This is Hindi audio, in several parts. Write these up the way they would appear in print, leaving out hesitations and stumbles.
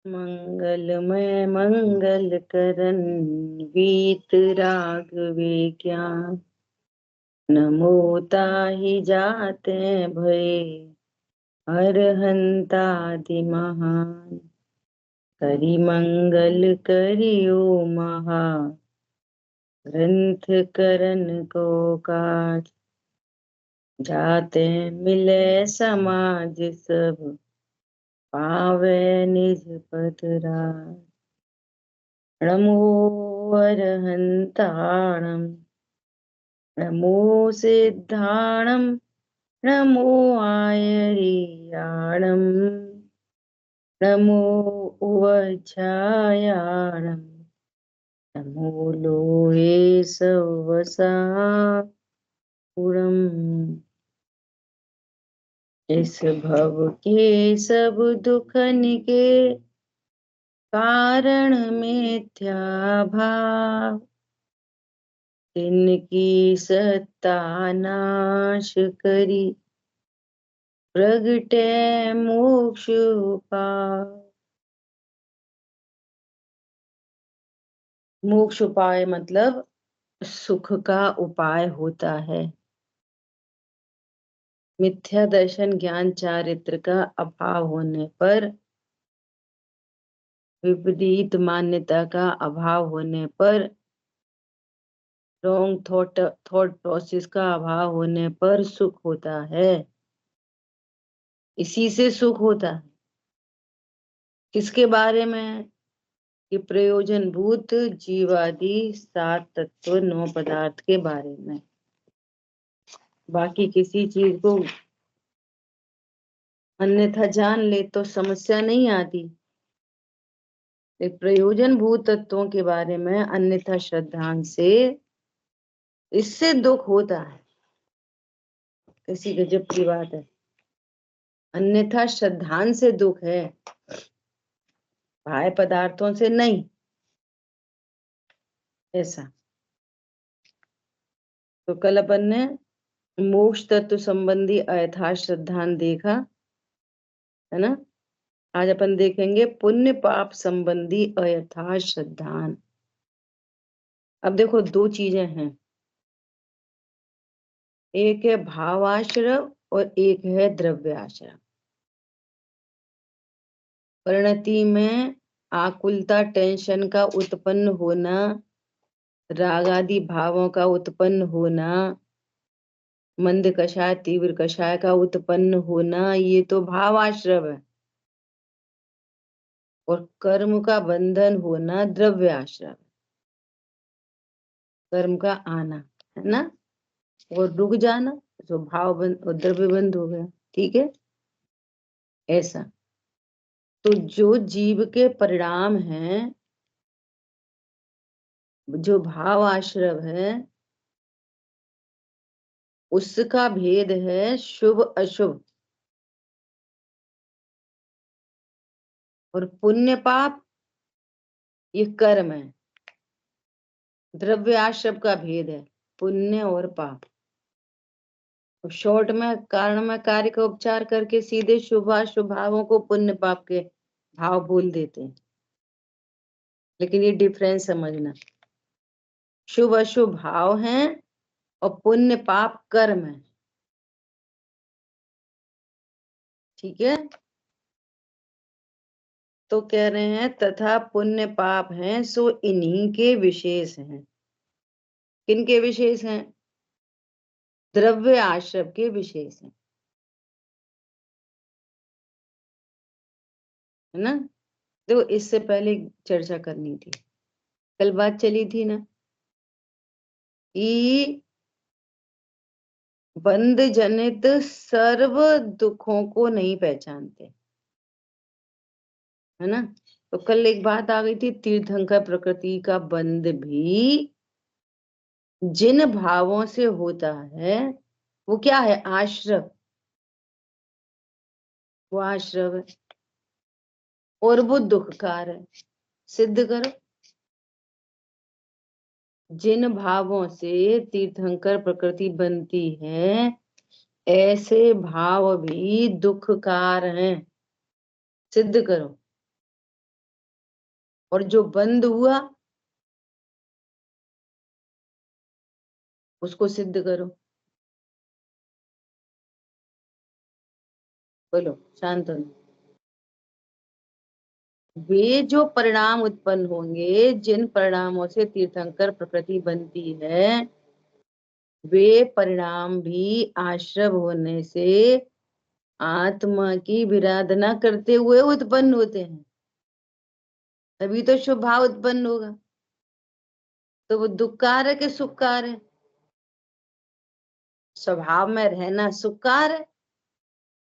मंगलमय मंगल करन वीत राघवे ज्ञान। नमो ताहि जाते भय अरहंतादि महान। करि मंगल करियो महा ग्रंथ करन को काज। जाते मिले समाज सब पावे निज पद राज। नमो अरहंताणं नमो सिद्धाणं नमो आयर्याणं नमो उवज्झायाणं नमो लोहे सवसापुरम्। इस भव के सब दुखन के कारण मिथ्या भाव। तिनकी सत्ता नाश करी प्रगटे मोक्ष उपाय। मोक्ष उपाय मतलब सुख का उपाय होता है। मिथ्या दर्शन ज्ञान चारित्र का अभाव होने पर, विपरीत मान्यता का अभाव होने पर, रॉन्ग थॉट प्रोसेस का अभाव होने पर सुख होता है। इसी से सुख होता है। किसके बारे में? कि प्रयोजनभूत जीवादि 7 तत्व 9 पदार्थ के बारे में। बाकी किसी चीज को अन्यथा जान ले तो समस्या नहीं आती। प्रयोजन भूत तत्वों के बारे में अन्यथा श्रद्धान से इससे दुख होता है। किसी गजब की बात है। अन्यथा श्रद्धान से दुख है, बाह्य पदार्थों से नहीं। ऐसा तो कल अपन ने मोक्ष तत्व संबंधी अयथार्थ श्रद्धान देखा है ना। आज अपन देखेंगे पुण्य पाप संबंधी अयथार्थ श्रद्धान। अब देखो, 2 चीजें हैं, एक है भावाश्रव और एक है द्रव्याश्रव। परिणति में आकुलता टेंशन का उत्पन्न होना, राग आदि भावों का उत्पन्न होना, मंद कषाय तीव्र कषाय का उत्पन्न होना, ये तो भावाश्रव है। और कर्म का बंधन होना द्रव्याश्रव, कर्म का आना है ना, और रुक जाना तो भाव बंध और द्रव्य बंध हो गया। ठीक है, ऐसा। तो जो जीव के परिणाम हैं, जो भाव आश्रव है, उसका भेद है शुभ अशुभ। और पुण्य पाप ये कर्म है। द्रव्य आश्रव का भेद है पुण्य और पाप। शॉर्ट में कारण में कार्य का उपचार करके सीधे शुभ अशुभ भावों को पुण्य पाप के भाव बोल देते हैं। लेकिन ये डिफरेंस समझना, शुभ अशुभ भाव हैं और पुण्य पाप कर्म है। ठीक है, तो कह रहे हैं तथा पुण्य पाप हैं सो इन्हीं के विशेष हैं। किन के विशेष हैं? द्रव्य आश्रव के विशेष हैं, है ना। देखो, इससे पहले चर्चा करनी थी, कल बात चली थी ना कि बंध जनित सर्व दुखों को नहीं पहचानते, है ना। तो कल एक बात आ गई थी, तीर्थंकर प्रकृति का बंध भी जिन भावों से होता है वो क्या है? आश्रव। वो आश्रव है और वो दुखकार है। सिद्ध करो। जिन भावों से तीर्थंकर प्रकृति बनती है, ऐसे भाव भी दुखकार हैं। सिद्ध करो। और जो बंद हुआ उसको सिद्ध करो। बोलो, शांत हो। वे जो परिणाम उत्पन्न होंगे, जिन परिणामों से तीर्थंकर प्रकृति बनती है, वे परिणाम भी आश्रव होने से आत्मा की विराधना करते हुए उत्पन्न होते हैं। तभी तो शुभ भाव उत्पन्न होगा। तो वो दुखकार है कि सुखकार है? स्वभाव में रहना सुखकार है,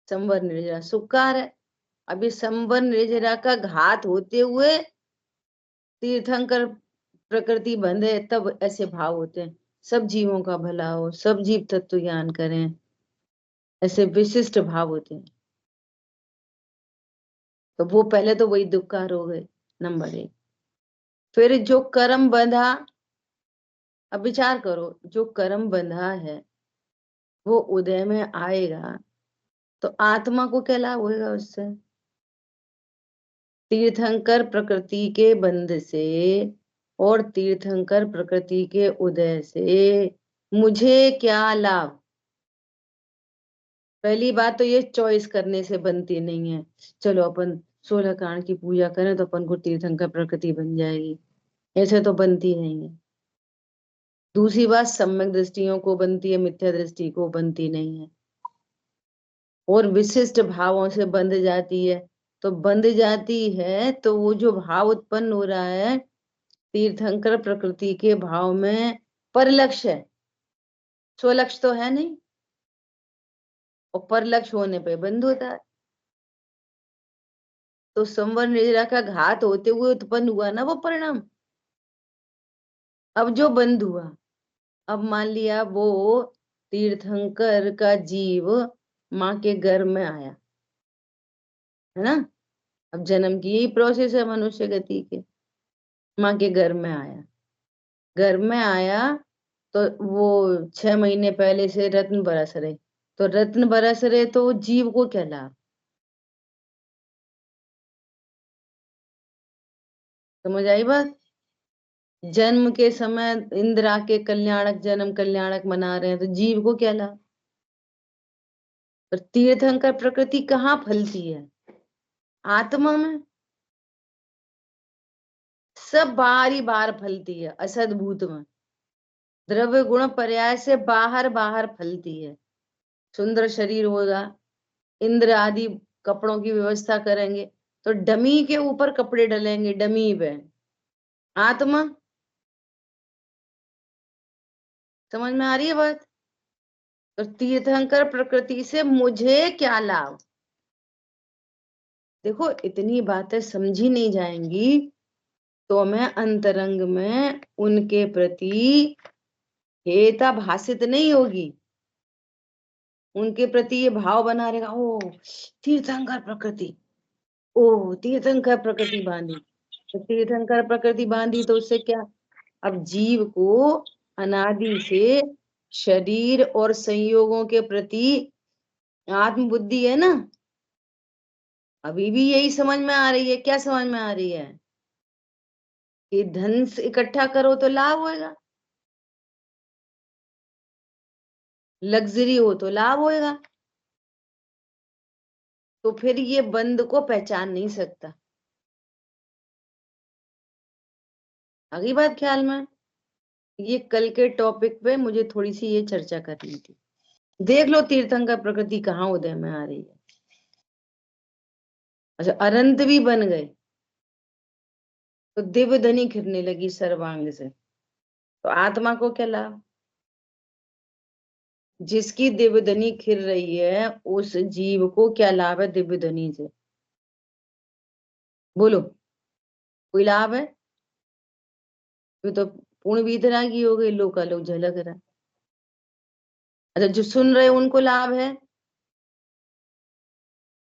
संवर निर्जरा सुखकार है। अभी संवर निर्जरा का घात होते हुए तीर्थंकर प्रकृति बंधे, तब ऐसे भाव होते हैं। सब जीवों का भला हो, सब जीव तत्व ज्ञान करें, ऐसे विशिष्ट भाव होते हैं। तो वो पहले तो वही दुखकार हो गए, नंबर 1। फिर जो कर्म बंधा, अब विचार करो, जो कर्म बंधा है वो उदय में आएगा तो आत्मा को क्या लाभ होगा उससे? तीर्थंकर प्रकृति के बंध से और तीर्थंकर प्रकृति के उदय से मुझे क्या लाभ? पहली बात तो ये चॉइस करने से बनती नहीं है। चलो अपन 16 कांड की पूजा करें तो अपन को तीर्थंकर प्रकृति बन जाएगी, ऐसे तो बनती नहीं है। दूसरी बात, सम्यक दृष्टियों को बनती है, मिथ्या दृष्टि को बनती नहीं है। और विशिष्ट भावों से बंध जाती है। तो बंध जाती है तो वो जो भाव उत्पन्न हो रहा है तीर्थंकर प्रकृति के भाव में परलक्ष्य है, स्वलक्ष्य तो है नहीं, और परलक्ष्य होने पे बंध होता है। तो संवर निर्जरा का घात होते हुए उत्पन्न हुआ ना वो परिणाम। अब जो बंध हुआ, अब मान लिया वो तीर्थंकर का जीव माँ के गर्भ में आया, है ना? अब जन्म की यही प्रोसेस है मनुष्य गति के। माँ के गर्भ में आया, गर्भ में आया तो वो 6 महीने पहले से रत्न बरस रहे, तो रत्न बरस रहे तो जीव को क्या लाभ? समझ आई बात? जन्म के समय इंद्र आके कल्याणक, जन्म कल्याणक मना रहे हैं, तो जीव को क्या लाभ? पर तीर्थंकर प्रकृति कहाँ फलती है? आत्मा में। सब बाहर ही बाहर फलती है, असद भूत में द्रव्य गुण पर्याय से बाहर बाहर फलती है। सुंदर शरीर होगा, इंद्र आदि कपड़ों की व्यवस्था करेंगे तो डमी के ऊपर कपड़े डलेंगे, डमी पे। आत्मा, समझ में आ रही है बात? तो तीर्थंकर प्रकृति से मुझे क्या लाभ? देखो, इतनी बातें समझी नहीं जाएंगी तो मैं अंतरंग में उनके प्रति हेता भाषित नहीं होगी, उनके प्रति ये भाव बना रहेगा, ओ तीर्थंकर प्रकृति, ओ तीर्थंकर प्रकृति बांधी। तो तीर्थंकर प्रकृति बांधी तो उससे क्या? अब जीव को अनादि से शरीर और संयोगों के प्रति आत्म बुद्धि है ना, अभी भी यही समझ में आ रही है। क्या समझ में आ रही है? कि धन से इकट्ठा करो तो लाभ होएगा, लग्जरी हो तो लाभ होएगा। तो फिर ये बंद को पहचान नहीं सकता। अगली बात ख्याल में, ये कल के टॉपिक पे मुझे थोड़ी सी ये चर्चा करनी थी। देख लो तीर्थंकर प्रकृति कहाँ उदय में आ रही है। अच्छा, अनंत भी बन गए तो दिव्य धनी खिरने लगी सर्वांग से, तो आत्मा को क्या लाभ? जिसकी दिव्य धनी खिर रही है उस जीव को क्या लाभ है दिव्य धनी से? बोलो, कोई लाभ है? ये तो पूर्ण वितरा की हो गई, लोका लोग झलक रहा। अच्छा, जो सुन रहे उनको लाभ है,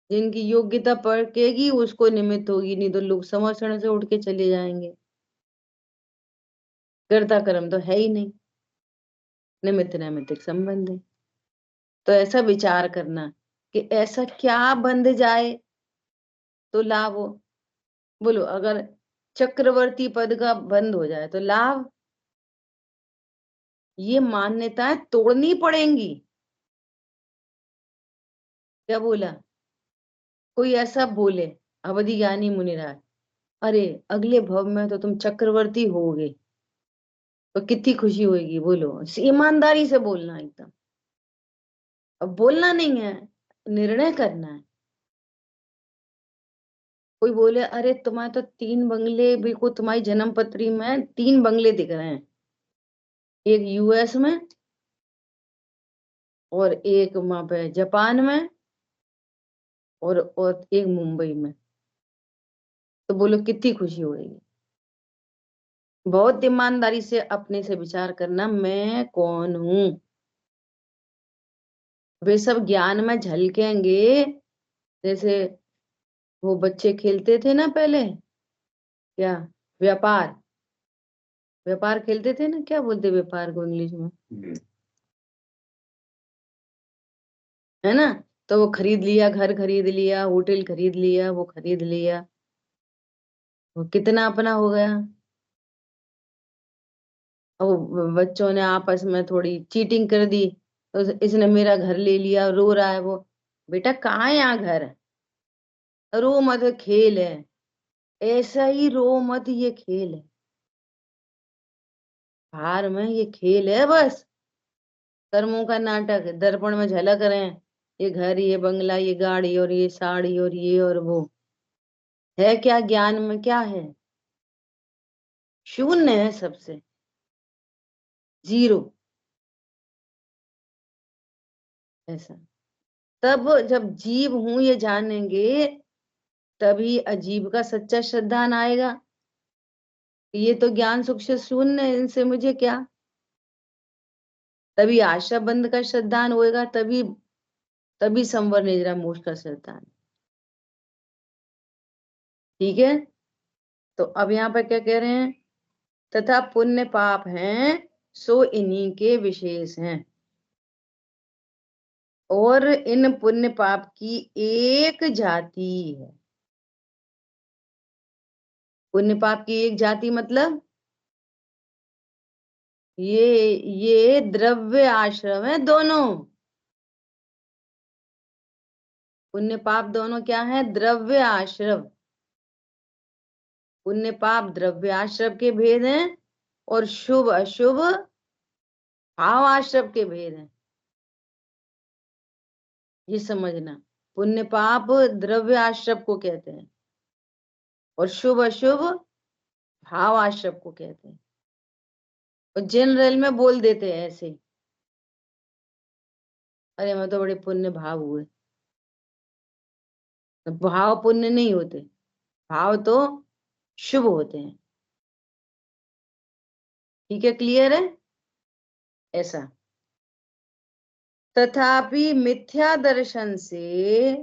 जिनकी योग्यता पड़केगी उसको निमित्त होगी, नहीं तो लोग समर्षण से उठ के चले जाएंगे। कर्ता कर्म तो है ही नहीं, निमित्त नैमित्तिक संबंध है। तो ऐसा विचार करना कि ऐसा क्या बंध जाए तो लाभ हो। बोलो, अगर चक्रवर्ती पद का बंद हो जाए तो लाभ। ये मान्यताएं तोड़नी पड़ेंगी। क्या बोला? कोई ऐसा बोले, अवधि ज्ञानी मुनिराज, अरे अगले भव में तो तुम चक्रवर्ती होगे, तो कितनी खुशी होगी, बोलो। ईमानदारी से बोलना एकदम। अब बोलना नहीं है, निर्णय करना है। कोई बोले अरे तुम्हारे तो 3 बंगले, बिल्कुल तुम्हारी जन्म पत्री में 3 बंगले दिख रहे हैं, एक यूएस में और एक वहां पे जापान में और एक मुंबई में, तो बोलो कितनी खुशी होगी। बहुत ईमानदारी से अपने से विचार करना, मैं कौन हूं। वे सब ज्ञान में झलकेंगे। जैसे वो बच्चे खेलते थे ना पहले, क्या, व्यापार, व्यापार खेलते थे ना, क्या बोलते व्यापार को इंग्लिश में, है ना। तो वो खरीद लिया, घर खरीद लिया, होटल खरीद लिया, वो खरीद लिया, वो कितना अपना हो गया। और वो बच्चों ने आपस में थोड़ी चीटिंग कर दी, तो इसने मेरा घर ले लिया, रो रहा है वो। बेटा कहाँ है यहाँ घर, रो मत, खेल है। ऐसा ही रो मत, ये खेल है, हार में ये खेल है बस। कर्मों का नाटक, दर्पण में झलक रहे हैं, ये घर, ये बंगला, ये गाड़ी और ये साड़ी और ये और वो। है क्या ज्ञान में, क्या है, शून्य है सबसे, जीरो। ऐसा, तब जब जीव हूं ये जानेंगे, तभी अजीब का सच्चा श्रद्धान आएगा। ये तो ज्ञान सुख से शून्य है, इनसे मुझे क्या। तभी आशा बंद का श्रद्धान होएगा, तभी तभी संवर निद्रा मोक्ष का श्रद्धान। ठीक है। तो अब यहाँ पर क्या कह रहे हैं, तथा पुण्य पाप हैं सो इन्हीं के विशेष हैं, और इन पुण्य पाप की एक जाति है। पुण्य पाप की एक जाति मतलब ये द्रव्य आश्रम है दोनों। पुण्य पाप दोनों क्या है, द्रव्य आश्रम। पुण्य पाप द्रव्य आश्रम के भेद हैं, और शुभ अशुभ भाव आश्रम के भेद हैं। ये समझना, पुण्य पाप द्रव्य आश्रम को कहते हैं, और शुभ अशुभ भाव आश्रम को कहते हैं। और जनरल में बोल देते हैं ऐसे ही, अरे मैं तो बड़े पुण्य भाव हुए। भाव पुण्य नहीं होते, भाव तो शुभ होते हैं। ठीक है, क्लियर है। ऐसा, तथापि मिथ्या दर्शन से,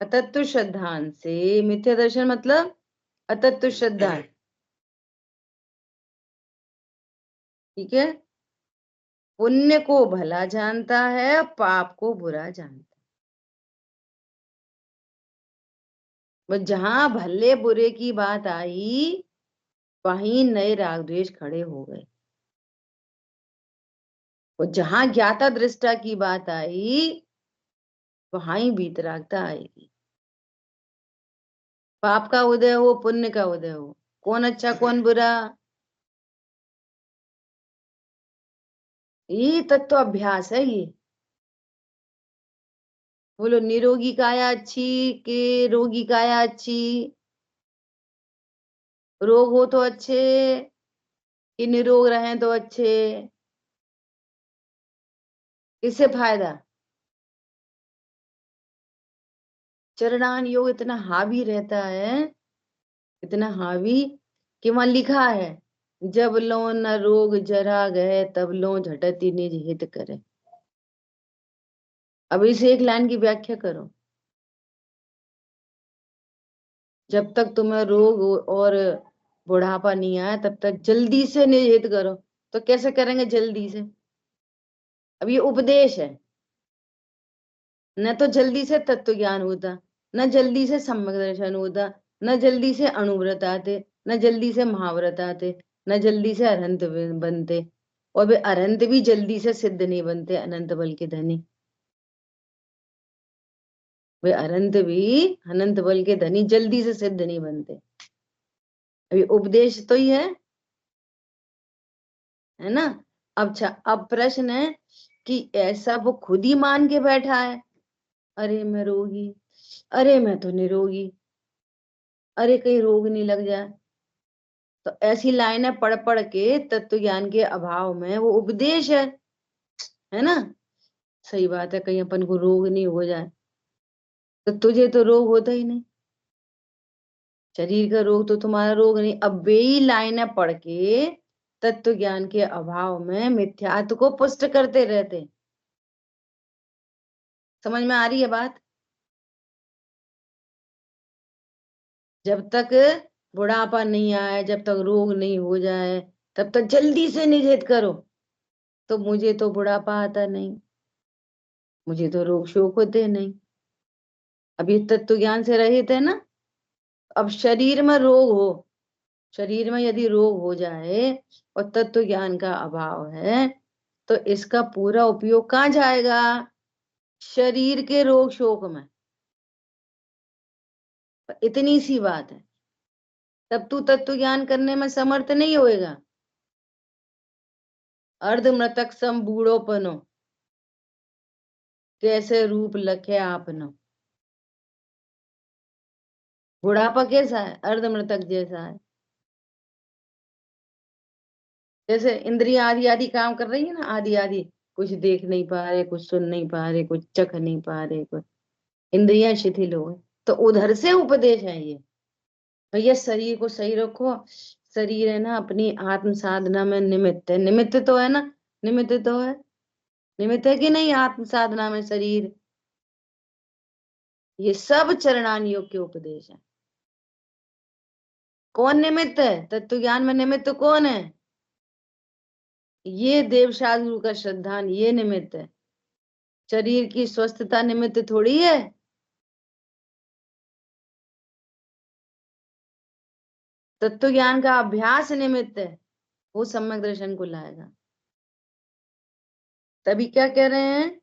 अतत्व श्रद्धान से, मिथ्या दर्शन मतलब अतत्व श्रद्धा, ठीक है, पुण्य को भला जानता है, पाप को बुरा जानता है। जहां भले बुरे की बात आई, वहीं नए राग द्वेष खड़े हो गए। और जहां ज्ञाता दृष्टा की बात आई, वहां ही वीतरागता आएगी। पाप का उदय हो, पुण्य का उदय हो, कौन अच्छा कौन बुरा, ये तत्व अभ्यास है ये। बोलो, निरोगी काया अच्छी के रोगी काया अच्छी, रोग हो तो अच्छे कि निरोग रहें तो अच्छे, किससे फायदा। चरणान योग इतना हावी रहता है, इतना हावी, कि वहां लिखा है, जब लो न रोग जरा गए, तब लो झटति निज हित करे। अब इस एक लाइन की व्याख्या करो। जब तक तुम्हें रोग और बुढ़ापा नहीं आया, तब तक जल्दी से निज हित करो। तो कैसे करेंगे जल्दी से, अब ये उपदेश है। न तो जल्दी से तत्व ज्ञान होता, न जल्दी से सम्यक दर्शन होता, न जल्दी से अणुव्रत आते, न जल्दी से महाव्रत आते, न जल्दी से अरहंत बनते, और वे अरहंत भी जल्दी से सिद्ध नहीं बनते अनंत बल के धनी। वे अरहंत भी अनंत बल के धनी जल्दी से सिद्ध नहीं बनते। अभी उपदेश तो ही है ना। अच्छा, अब प्रश्न है कि ऐसा वो खुद ही मान के बैठा है, अरे मैं रोगी, अरे मैं तो निरोगी, अरे कहीं रोग नहीं लग जाए। तो ऐसी लाइनें पढ़ पढ़ के तत्व ज्ञान के अभाव में वो उपदेश है ना। सही बात है, कहीं अपन को रोग नहीं हो जाए। तो तुझे तो रोग होता ही नहीं, शरीर का रोग तो तुम्हारा रोग नहीं। अब वे ही लाइनें पढ़ के तत्व ज्ञान के अभाव में मिथ्यात्व को पुष्ट करते रहते। समझ में आ रही है बात? जब तक बुढ़ापा नहीं आए, जब तक रोग नहीं हो जाए, तब तक जल्दी से निषेध करो। तो मुझे तो बुढ़ापा आता नहीं, मुझे तो रोग शोक होते नहीं। अब ये तत्व ज्ञान से रहित है ना। अब शरीर में रोग हो, शरीर में यदि रोग हो जाए और तत्व ज्ञान का अभाव है, तो इसका पूरा उपयोग कहाँ जाएगा? शरीर के रोग शोक में। इतनी सी बात है। तब तू तत्व ज्ञान करने में समर्थ नहीं होएगा। अर्ध मृतक सम बूढ़ोपनो, कैसे रूप लखे आपनो। बुढ़ापा कैसा है? अर्ध मृतक जैसा है। जैसे इंद्रियां आदि आदि काम कर रही है ना, आदि आदि, कुछ देख नहीं पा रहे, कुछ सुन नहीं पा रहे, कुछ चख नहीं पा रहे, कुछ इंद्रियां शिथिल हो गई। तो उधर से उपदेश है ये, भैया शरीर को सही रखो। शरीर है ना अपनी आत्म साधना में निमित्त है। निमित्त तो है ना, निमित्त तो है, निमित्त है कि नहीं आत्म साधना में शरीर। ये सब चरणान योग के उपदेश है। कौन निमित्त है? तत्व ज्ञान में निमित्त कौन है? ये देवशाद गुरु का श्रद्धान, ये निमित्त है। शरीर की स्वस्थता निमित्त थोड़ी है। तत्व ज्ञान का अभ्यास निमित्त है, वो सम्यक दर्शन को लाएगा। तभी क्या कह रहे हैं?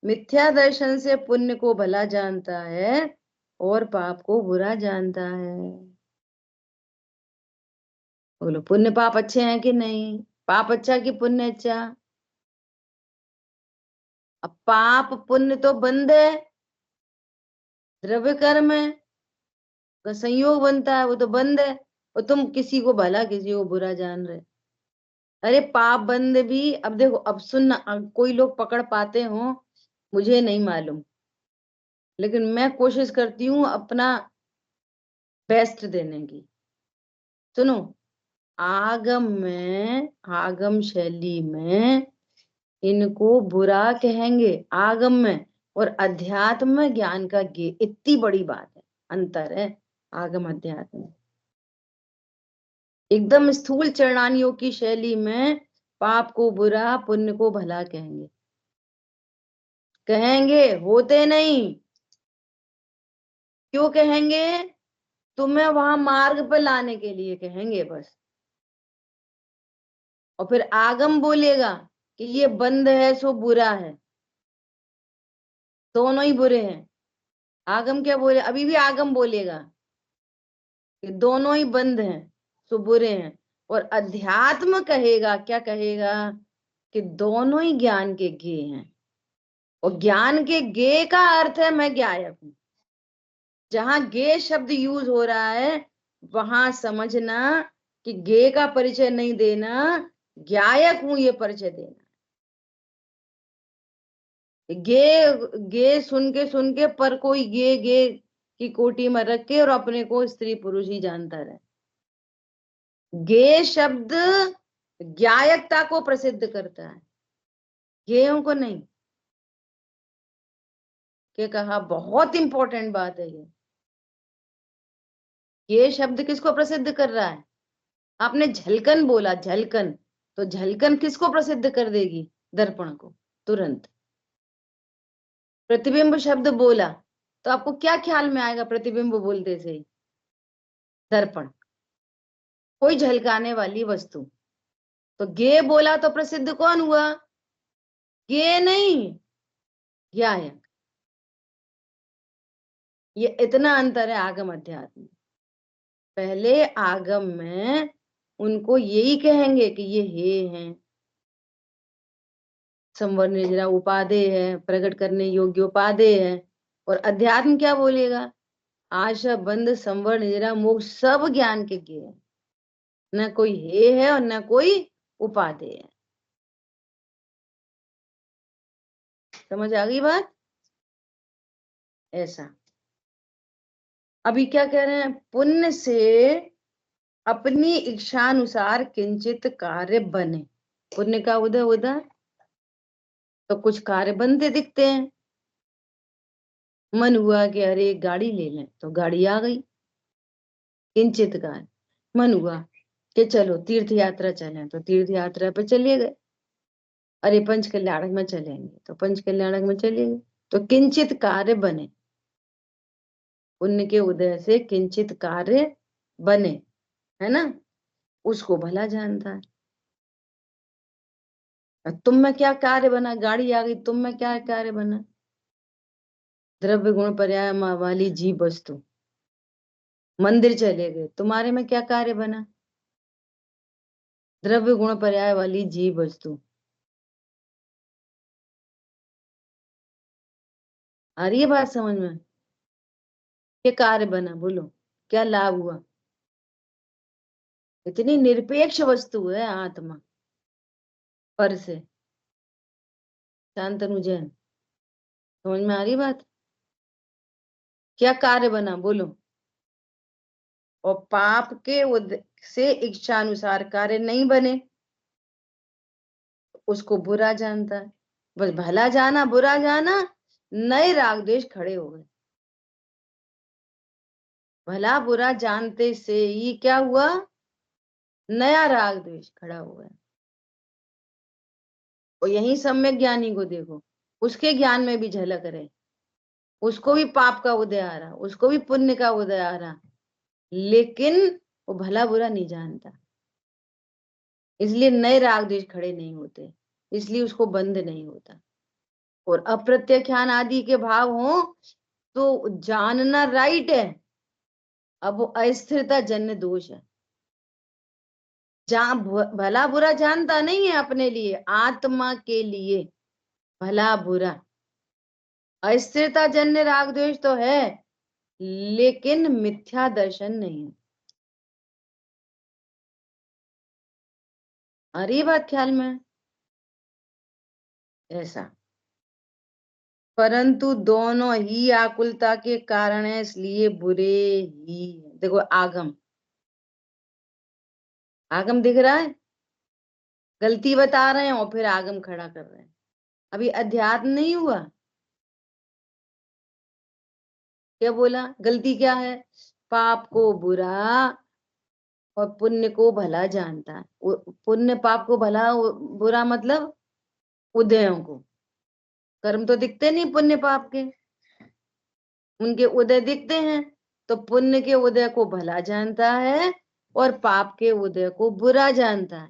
मिथ्या दर्शन से पुण्य को भला जानता है और पाप को बुरा जानता है। बोलो, पुण्य पाप अच्छे हैं कि नहीं? पाप अच्छा कि पुण्य अच्छा? अब पाप पुण्य तो बंद है, द्रव्य कर्म है, का संयोग बनता है, वो तो बंद है। और तुम किसी को भला किसी को बुरा जान रहे। अरे पाप बंद भी, अब देखो, अब सुनना, कोई लोग पकड़ पाते हो मुझे नहीं मालूम, लेकिन मैं कोशिश करती हूँ अपना बेस्ट देने की। सुनो, आगम में, आगम शैली में इनको बुरा कहेंगे आगम में, और अध्यात्म में ज्ञान का गे, इतनी बड़ी बात है, अंतर है आगम अध्यात्म में। एकदम स्थूल चरणानियों की शैली में पाप को बुरा, पुण्य को भला कहेंगे। कहेंगे, होते नहीं। क्यों कहेंगे? तुम्हें वहां मार्ग पर लाने के लिए कहेंगे बस। और फिर आगम बोलेगा कि ये बंद है सो बुरा है, दोनों ही बुरे हैं। आगम क्या बोले? अभी भी आगम बोलेगा कि दोनों ही बंद हैं सो बुरे हैं। और अध्यात्म कहेगा, क्या कहेगा? कि दोनों ही ज्ञान के गे हैं। और ज्ञान के गे का अर्थ है मैं ज्ञायक हूं। जहां गे शब्द यूज हो रहा है वहां समझना कि गे का परिचय नहीं देना, ज्ञायक हूं ये परिचय देना। गे गे सुन के पर कोई गे गे की कोटि में रख के और अपने को स्त्री पुरुष ही जानता रहे। गे शब्द ज्ञायकता को प्रसिद्ध करता है, गेयों को नहीं। क्या कहा? बहुत इंपॉर्टेंट बात है ये शब्द किसको प्रसिद्ध कर रहा है? आपने झलकन बोला, झलकन, तो झलकन किसको प्रसिद्ध कर देगी? दर्पण को, तुरंत। प्रतिबिंब शब्द बोला तो आपको क्या ख्याल में आएगा? प्रतिबिंब बोलते से दर्पण, कोई झलकाने वाली वस्तु। तो गे बोला तो प्रसिद्ध कौन हुआ? गे नहीं, ज्ञायक। ये इतना अंतर है आगम अध्यात्म। पहले आगम में उनको यही कहेंगे कि ये हे हैं, संवर्ण निजरा उपादेय है, प्रकट करने योग्य उपादेय है। और अध्यात्म क्या बोलेगा? आशा बंध संवर्ण निजरा मोक्ष सब ज्ञान के ज्ञेय है, न कोई हे है और न कोई उपादेय है। समझ आ गई बात? ऐसा। अभी क्या कह रहे हैं? पुण्य से अपनी इच्छानुसार किंचित कार्य बने। पुण्य का उदय उदय तो कुछ कार्य बनते दिखते हैं। मन हुआ कि अरे एक गाड़ी ले लें, तो गाड़ी आ गई, किंचित कार्य। मन हुआ कि चलो तीर्थ यात्रा चलें, तो तीर्थ यात्रा पे चले गए। अरे पंच कल्याणक में चलेंगे, तो पंच कल्याणक में चले गए। तो किंचित कार्य बने, पुण्य के उदय से किंचित कार्य बने, है ना? उसको भला जानता है। तुम में क्या कार्य बना? गाड़ी आ गई, तुम में क्या कार्य बना? द्रव्य गुण पर्याय वाली जीव वस्तु। मंदिर चले गए, तुम्हारे में क्या कार्य बना? द्रव्य गुण पर्याय वाली जीव वस्तु। आ रही है बात समझ में? क्या कार्य बना? बोलो, क्या लाभ हुआ? इतनी निरपेक्ष वस्तु है आत्मा पर से। शांतनु जैन, समझ में आ रही बात? क्या कार्य बना? बोलो। और पाप के से इच्छानुसार कार्य नहीं बने, उसको बुरा जानता है। बस भला जाना बुरा जाना, नए राग द्वेष खड़े हो गए। भला बुरा जानते से ही क्या हुआ? नया राग द्वेष खड़ा हो गया। और यही सम्यक ज्ञानी को देखो, उसके ज्ञान में भी झलक रहे, उसको भी पाप का उदय आ रहा, उसको भी पुण्य का उदय आ रहा, लेकिन वो भला बुरा नहीं जानता। इसलिए नए राग द्वेष खड़े नहीं होते, इसलिए उसको बंध नहीं होता। और अप्रत्यख्यान आदि के भाव हो तो जानना राइट है। अब वो अस्थिरता जन्य दोष है। जहां भला बुरा जानता नहीं है अपने लिए, आत्मा के लिए भला बुरा, अस्थिरता जन्य राग द्वेष तो है, लेकिन मिथ्या दर्शन नहीं है। अरे बात ख्याल में? ऐसा। परंतु दोनों ही आकुलता के कारण है, इसलिए बुरे ही है। देखो आगम, आगम दिख रहा है, गलती बता रहे हैं और फिर आगम खड़ा कर रहे हैं। अभी अध्यात्म नहीं हुआ। क्या बोला? गलती क्या है? पाप को बुरा और पुण्य को भला जानता है। पुण्य पाप को भला बुरा मतलब उदयों को। कर्म तो दिखते नहीं पुण्य पाप के, उनके उदय दिखते हैं। तो पुण्य के उदय को भला जानता है और पाप के उदय को बुरा जानता है।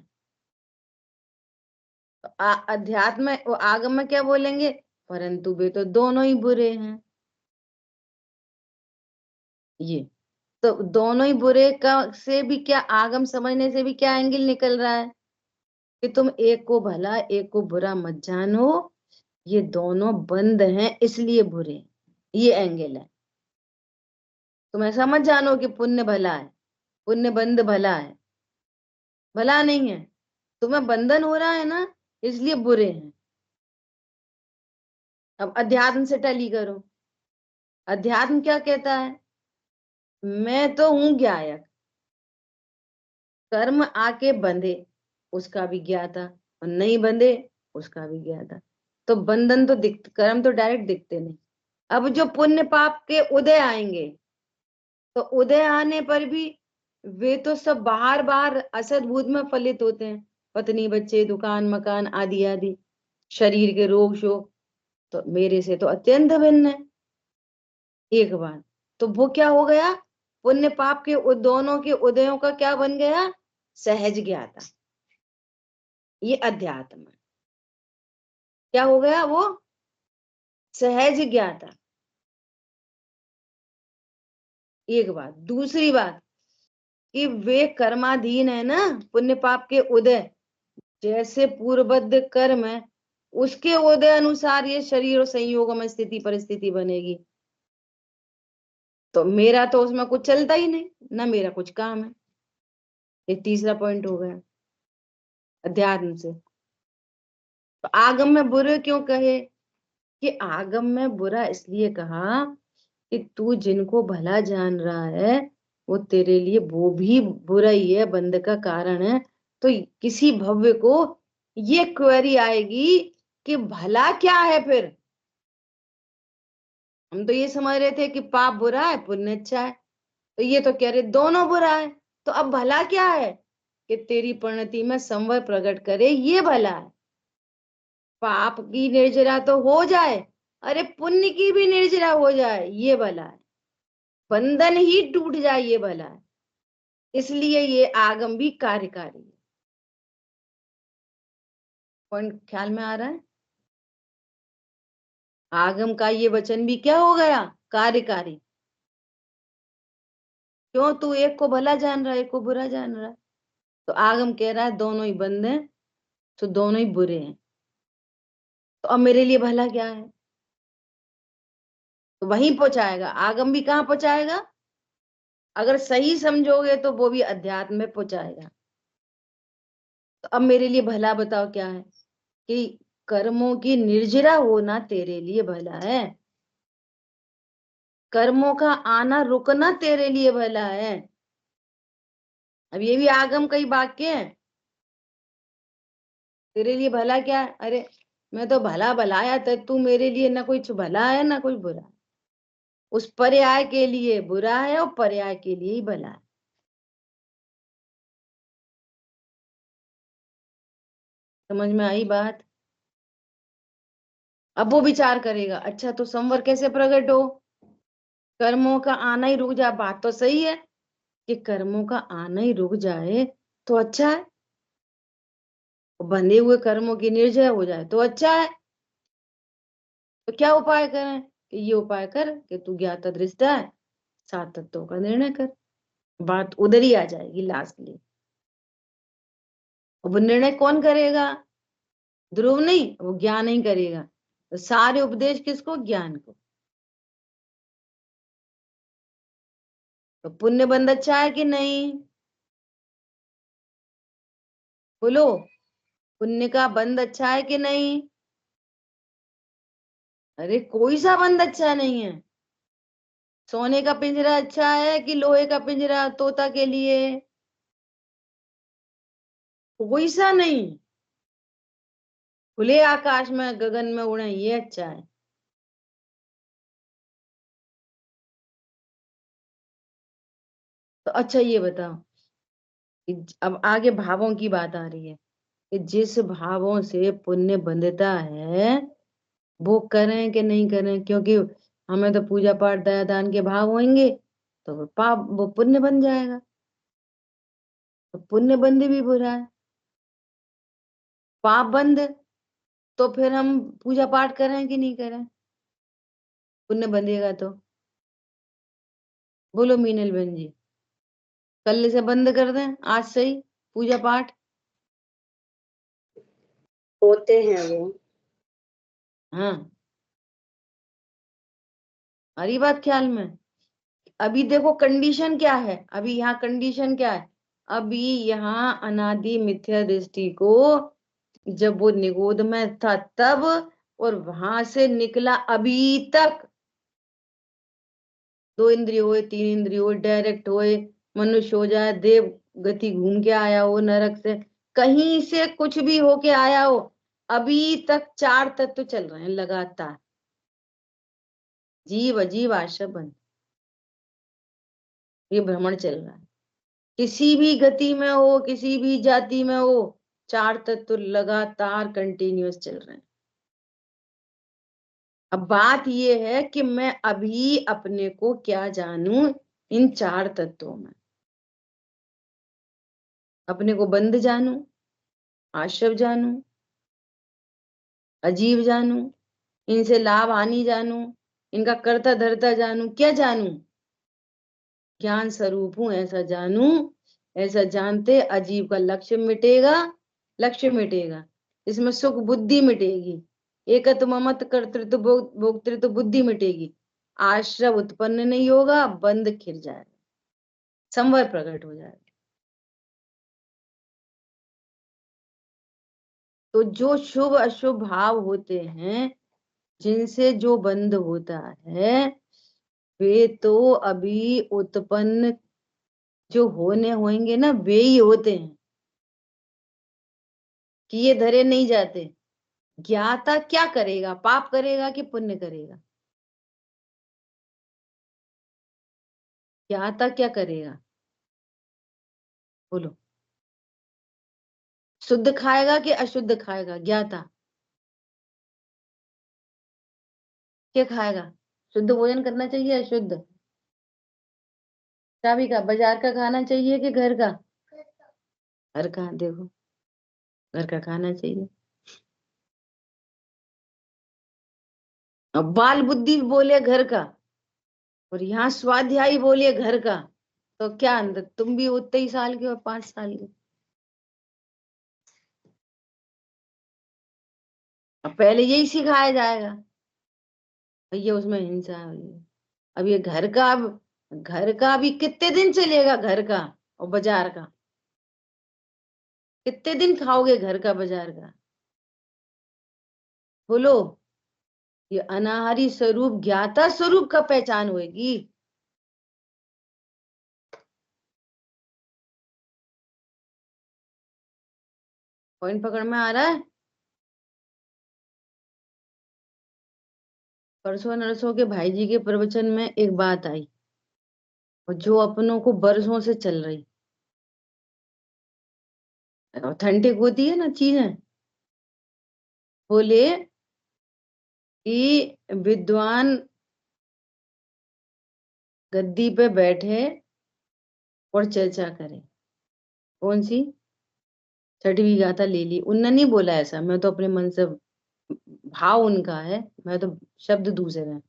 तो अध्यात्म आगम में क्या बोलेंगे? परंतु वे तो दोनों ही बुरे हैं। ये तो दोनों ही बुरे का से भी क्या, आगम समझने से भी क्या एंगल निकल रहा है कि तुम एक को भला एक को बुरा मत जानो, ये दोनों बंद हैं इसलिए बुरे। ये एंगल है। तुम ऐसा मत जानो कि पुण्य भला है, पुण्य बंद भला है, भला नहीं है। तुम्हें बंधन हो रहा है ना, इसलिए बुरे हैं। अब अध्यात्म से टली करो। अध्यात्म क्या कहता है? मैं तो हूं ज्ञायक, कर्म आके बंधे उसका भी ज्ञाता, और नहीं बंधे उसका भी ज्ञाता। तो बंधन तो दिख, कर्म तो डायरेक्ट दिखते नहीं। अब जो पुण्य पाप के उदय आएंगे, तो उदय आने पर भी वे तो सब बाहर बाहर असद भूत में फलित होते हैं। पत्नी बच्चे दुकान मकान आदि आदि, शरीर के रोग शोक, तो मेरे से तो अत्यंत भिन्न है। एक बार तो वो क्या हो गया? पुण्य पाप के दोनों के उदयों का क्या बन गया? सहज ज्ञाता। ये अध्यात्म क्या हो गया? वो सहज ज्ञाता। एक बात। दूसरी बात कि वे कर्माधीन है ना, पुण्य पाप के उदय, जैसे पूर्वबद्ध कर्म है उसके उदय अनुसार ये शरीर और संयोगों में स्थिति परिस्थिति बनेगी। तो मेरा तो उसमें कुछ चलता ही नहीं, ना मेरा कुछ काम है। ये तीसरा पॉइंट हो गया अध्यात्म से। तो आगम में बुरे क्यों कहे? कि आगम में बुरा इसलिए कहा कि तू जिनको भला जान रहा है वो तेरे लिए वो भी बुरा ही है, बंध का कारण है। तो किसी भव्य को ये क्वेरी आएगी कि भला क्या है फिर? हम तो ये समझ रहे थे कि पाप बुरा है, पुण्य अच्छा है। तो ये तो कह रहे दोनों बुरा है। तो अब भला क्या है? कि तेरी परिणति में संवर प्रकट करे, ये भला है। पाप की निर्जरा तो हो जाए, अरे पुण्य की भी निर्जरा हो जाए, ये भला है। बंधन ही टूट जाए, ये भला है। इसलिए ये आगम भी कार्यकारी है। पॉइंट ख्याल में आ रहा है? आगम का ये वचन भी क्या हो गया? कार्यकारी। क्यों? तू एक को भला जान रहा है, एक को बुरा जान रहा है। तो आगम कह रहा है दोनों ही बंद हैं, तो दोनों ही बुरे हैं। तो अब मेरे लिए भला क्या है? तो वहीं पहुंचाएगा। आगम भी कहाँ पहुंचाएगा? अगर सही समझोगे तो वो भी अध्यात्म में पहुंचाएगा। तो अब मेरे लिए भला बताओ क्या है? कि कर्मों की निर्जरा होना तेरे लिए भला है, कर्मों का आना रुकना तेरे लिए भला है। अब ये भी आगम का ही वाक्य है। तेरे लिए भला क्या है? अरे मैं तो भला भलाया था, तू मेरे लिए ना कुछ भला है ना कुछ बुरा। उस पर्याय के लिए बुरा है और पर्याय के लिए ही भला है। समझ में आई बात? अब वो विचार करेगा, अच्छा तो संवर कैसे प्रकट हो? कर्मों का आना ही रुक जाए, बात तो सही है कि कर्मों का आना ही रुक जाए तो अच्छा है, बंधे हुए कर्मों की निर्जय हो जाए तो अच्छा है। तो क्या उपाय करें? कि ये उपाय कर कि तू ज्ञात दृष्टा है, सात तत्वों का निर्णय कर। बात उधर ही आ जाएगी लास्टली। वो निर्णय कौन करेगा? ध्रुव नहीं, वो ज्ञान ही करेगा। तो सारे उपदेश किसको? ज्ञान को। तो पुण्य बंध अच्छा है कि नहीं? बोलो, पुण्य का बंध अच्छा है कि नहीं? अरे कोई सा बंध अच्छा नहीं है। सोने का पिंजरा अच्छा है कि लोहे का पिंजरा तोता के लिए? कोई सा नहीं। खुले आकाश में गगन में उड़े, ये अच्छा है। तो अच्छा ये बताओ कि अब आगे भावों की बात आ रही है कि जिस भावों से पुण्य बंधता है वो करें कि नहीं करें, क्योंकि हमें तो पूजा पाठ दया दान के भाव होंगे तो वो पाप वो पुण्य बन जाएगा। तो पुण्य बंद भी बुरा है, पाप बंद। तो फिर हम पूजा पाठ करें कि नहीं करें? पुण्य बंधेगा तो। बोलो मीनल बहन जी, कल से बंद कर दें, आज से ही पूजा पाठ? होते हैं वो। हाँ, हरी बात ख्याल में। अभी देखो कंडीशन क्या है, अभी यहाँ कंडीशन क्या है? अभी यहाँ अनादि मिथ्या दृष्टि को जब वो निगोद में था तब, और वहां से निकला अभी तक, दो इंद्रिय हुए, तीन इंद्रिय हुए, डायरेक्ट हुए, मनुष्य हो जाए, देव गति घूम के आया हो, नरक से कहीं से कुछ भी होके आया हो, अभी तक चार तत्व चल रहे हैं लगातार, जीव अजीव आशा बंद, ये भ्रमण चल रहा है। किसी भी गति में हो, किसी भी जाति में हो, चार तत्व लगातार कंटिन्यूअस चल रहे हैं। अब बात ये है कि मैं अभी अपने को क्या जानूं, इन 4 तत्वों में अपने को बंद जानू, आश्रव जानू, अजीब जानू, इनसे लाभ हानि जानू, इनका कर्ता धर्ता जानू, क्या जानू? ज्ञान स्वरूप हूं ऐसा जानू। ऐसा जानते अजीब का लक्ष्य मिटेगा, लक्ष्य मिटेगा, इसमें सुख बुद्धि मिटेगी, एकत्व ममत्व कर्तृत्व भोक्तृत्व बुद्धि मिटेगी, आश्रव उत्पन्न नहीं होगा, बंद खिर जाएगा, संवर प्रकट हो जाएगा। तो जो शुभ अशुभ भाव होते हैं, जिनसे जो बंद होता है, वे तो अभी उत्पन्न जो होने होंगे ना, वे ही होते हैं, कि ये धरे नहीं जाते। ज्ञाता क्या करेगा? पाप करेगा कि पुण्य करेगा? ज्ञाता क्या करेगा? बोलो। शुद्ध खाएगा कि अशुद्ध खाएगा? ज्ञाता क्या खाएगा? शुद्ध भोजन करना चाहिए, अशुद्ध? चाबी का बाजार का खाना चाहिए कि घर का? घर का। देखो, घर का खाना चाहिए। अब बाल बुद्धि बोले घर का, और यहाँ स्वाध्यायी बोले घर का, तो क्या अंदर? तुम भी उतने ही साल के और 5 साल के। अब पहले यही सिखाया जाएगा, भैया उसमें हिंसा हुई है। अब ये घर का भी कितने दिन चलेगा? घर का और बाजार का कितने दिन खाओगे? घर का बाजार का? बोलो। ये अनाहरी स्वरूप ज्ञाता स्वरूप का पहचान होगी। पॉइंट पकड़ में आ रहा है? परसों नरसों के भाई जी के प्रवचन में एक बात आई, और जो अपनों को बरसों से चल रही, ऑथेंटिक होती है ना चीजें। बोले कि विद्वान गद्दी पे बैठे और चर्चा करें। कौन सी? 6वीं गाथा ले ली। उनने नहीं बोला ऐसा, मैं तो अपने मन से, भाव उनका है, मैं तो शब्द दूसरे हैं।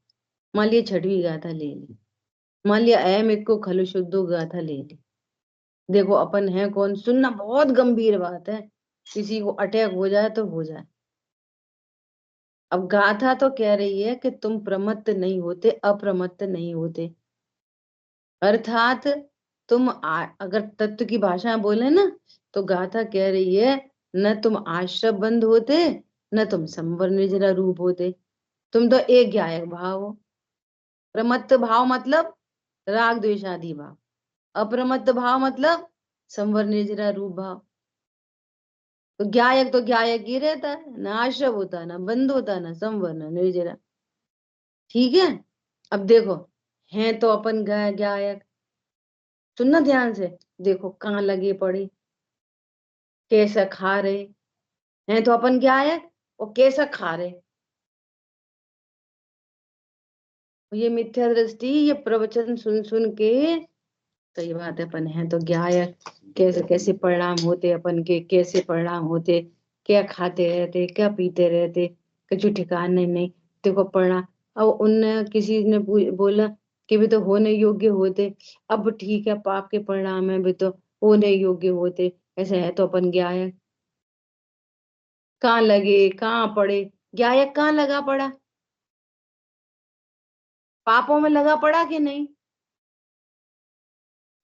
मान लिया 6वीं गाथा ले ली, मान लिया अयम एक को खलु शुद्धो गाथा ले ली। देखो अपन है कौन? सुनना बहुत गंभीर बात है, किसी को अटैक हो जाए तो हो जाए। अब गाथा तो कह रही है कि तुम प्रमत्त नहीं होते, अप्रमत्त नहीं होते, अर्थात तुम अगर तत्व की भाषा में बोले ना, तो गाथा कह रही है न तुम आश्रव बंद होते, न तुम संवर निर्जरा रूप होते, तुम तो एक ज्ञायक भाव हो। प्रमत्त भाव मतलब राग द्वेषादि भाव, अप्रमत्त भाव मतलब संवर निर्जरा रूप भाव। तो ज्ञायक ही रहता है, ना आश्रव होता, ना बंद होता, ना संवर, ना निर्जरा। ठीक है। अब देखो, हैं तो अपन ज्ञायक। सुनना ध्यान से, देखो कहाँ लगे पड़े, कैसा खा रहे हैं, तो अपन ज्ञायक, और कैसा खा रहे। ये मिथ्या दृष्टि, ये प्रवचन सुन सुन के, सही बात है अपन है तो ज्ञायक, कैसे कैसे परिणाम होते अपन के, कैसे परिणाम होते, क्या खाते रहते, क्या पीते रहते, कुछ ठिकाना नहीं। देखो परिणाम। अब उन किसी ने बोला कि भी तो होने योग्य होते, अब ठीक है पाप के परिणाम है भी तो होने योग्य होते, ऐसे है तो अपन ज्ञायक। कहाँ लगे, कहाँ पड़े? ज्ञायक कहाँ लगा पड़ा? पापों में लगा पड़ा कि नहीं?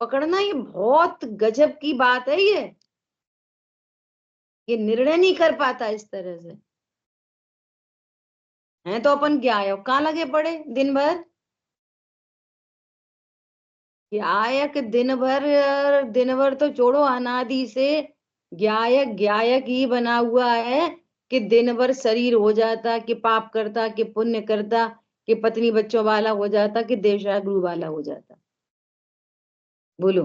पकड़ना, ये बहुत गजब की बात है। ये निर्णय नहीं कर पाता इस तरह से। है तो अपन ज्ञायक, कहाँ लगे पड़े दिन भर? ज्ञायक दिन भर तो छोड़ो, अनादि से ज्ञायक ज्ञायक ही बना हुआ है, कि दिन भर शरीर हो जाता, कि पाप करता, कि पुण्य करता, कि पत्नी बच्चों वाला हो जाता, कि देवशागुरु वाला हो जाता। बोलो।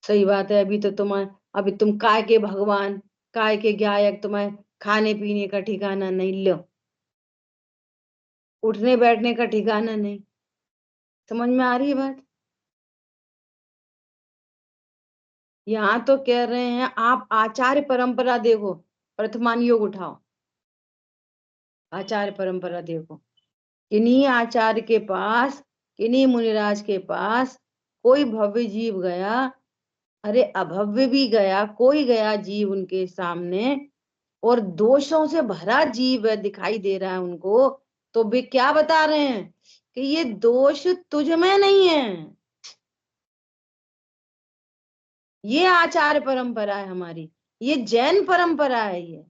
सही बात है। अभी तुम काय के भगवान, काय के ज्ञायक, तुम्हें खाने पीने का ठिकाना नहीं। लो, उठने बैठने का ठिकाना नहीं। समझ में आ रही है बात? यहाँ तो कह रहे हैं आप आचार्य परंपरा देखो, प्रथमान योग उठाओ, आचार्य परंपरा देखो। किन्हीं आचार्य के पास, किन्हीं मुनिराज के पास कोई भव्य जीव गया, अरे अभव्य भी गया, कोई गया जीव उनके सामने और दोषों से भरा जीव दिखाई दे रहा है उनको, तो वे क्या बता रहे हैं कि ये दोष तुझ में नहीं है। ये आचार परंपरा है हमारी, ये जैन परंपरा है ये।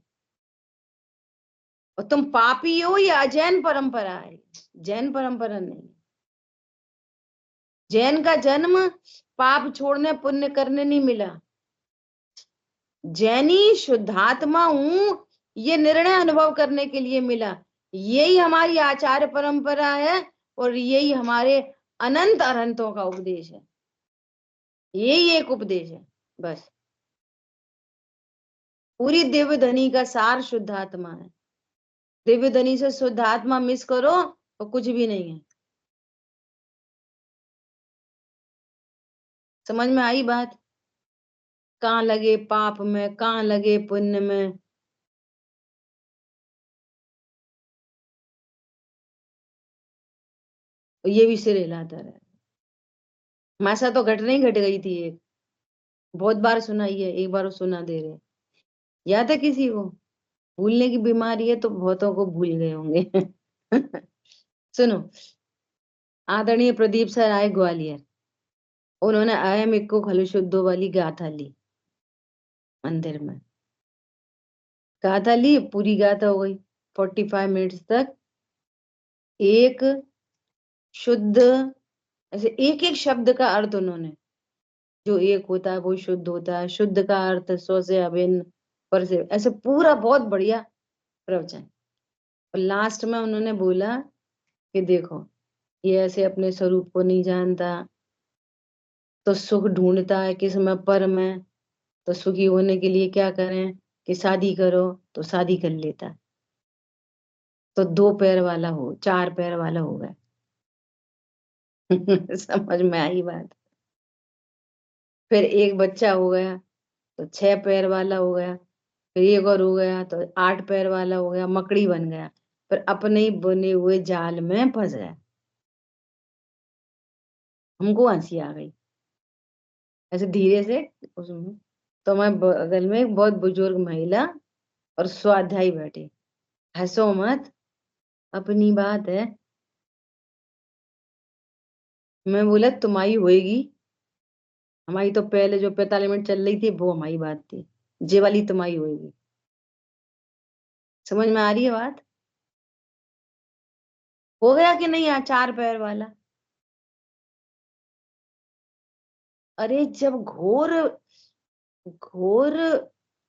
और तुम पापी हो, ये अजैन परंपरा है, जैन परंपरा नहीं। जैन का जन्म पाप छोड़ने पुण्य करने नहीं मिला। जैनी शुद्धात्मा हूं ये निर्णय अनुभव करने के लिए मिला। यही हमारी आचार्य परंपरा है और यही हमारे अनंत अनंतों का उपदेश है। यही एक उपदेश है बस। पूरी दिव्य धनी का सार शुद्धात्मा है। दिव्य धनी से शुद्धात्मा मिस करो तो कुछ भी नहीं है। समझ में आई बात? कहाँ लगे पाप में, कहाँ लगे पुण्य में। ये भी सिर हिलाता रहे। हमारे तो घटना ही घट गई थी एक, बहुत बार सुनाई है, एक बार सुना दे रहे। याद है किसी को? भूलने की बीमारी है तो बहुतों को भूल गए होंगे। सुनो, आदरणीय प्रदीप सर आए ग्वालियर, उन्होंने अयम इक्को खलु शुद्धो वाली गाथा ली मंदिर में। गाथा ली, पूरी गाथा हो गई 45 मिनट्स तक। एक शुद्ध, ऐसे एक एक शब्द का अर्थ उन्होंने, जो एक होता है वो शुद्ध होता है, शुद्ध का अर्थ स्व से अभिन्न, पर से, ऐसे पूरा बहुत बढ़िया प्रवचन। और लास्ट में उन्होंने बोला कि देखो ये ऐसे अपने स्वरूप को नहीं जानता तो सुख ढूंढता है किस में, पर में। तो सुखी होने के लिए क्या करें कि शादी करो, तो शादी कर लेता है तो 2 पैर वाला हो, 4 पैर वाला हो गया। समझ में आई बात? फिर एक बच्चा हो गया तो 6 पैर वाला हो गया, फिर एक और हो गया तो 8 पैर वाला हो गया, मकड़ी बन गया, फिर अपने ही बने हुए जाल में फंस गया। हमको हंसी आ गई ऐसे धीरे से उसमें। तो मैं बगल में एक बहुत बुजुर्ग महिला और स्वाध्यायी बैठे, हंसो मत, अपनी बात है। मैं बोला तुम्हारी होएगी, हमारी तो पहले जो 45 मिनट चल रही थी वो हमारी बात थी, ये वाली तुम्हारी होएगी। समझ में आ रही है बात? हो गया कि नहीं? 4 पैर वाला। अरे जब घोर घोर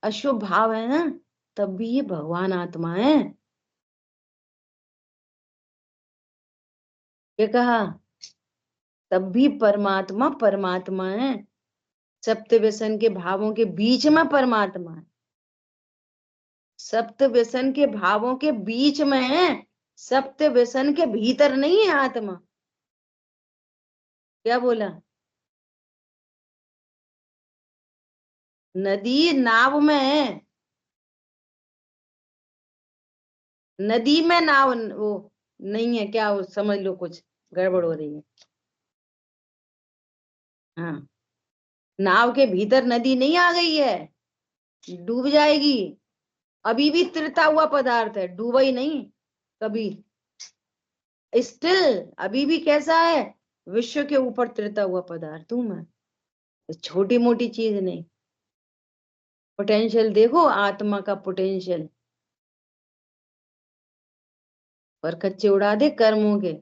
अशुभ भाव है ना, तब भी ये भगवान आत्मा है। ये कहा, तब भी परमात्मा परमात्मा है। सप्त व्यसन के भावों के बीच में परमात्मा है। सप्त व्यसन के भावों के बीच में है, सप्त व्यसन के भीतर नहीं है आत्मा। क्या बोला? नदी नाव में है, नदी में नाव वो नहीं है क्या? वो समझ लो कुछ गड़बड़ हो रही है। हाँ, नाव के भीतर नदी नहीं आ गई है, डूब जाएगी। अभी भी तैरता हुआ पदार्थ है, डूबा ही नहीं कभी। स्टिल अभी भी कैसा है? विश्व के ऊपर तैरता हुआ पदार्थ हूं मैं, छोटी मोटी चीज नहीं। पोटेंशियल देखो, आत्मा का पोटेंशियल। पर कच्चे उड़ा दे कर्मों के,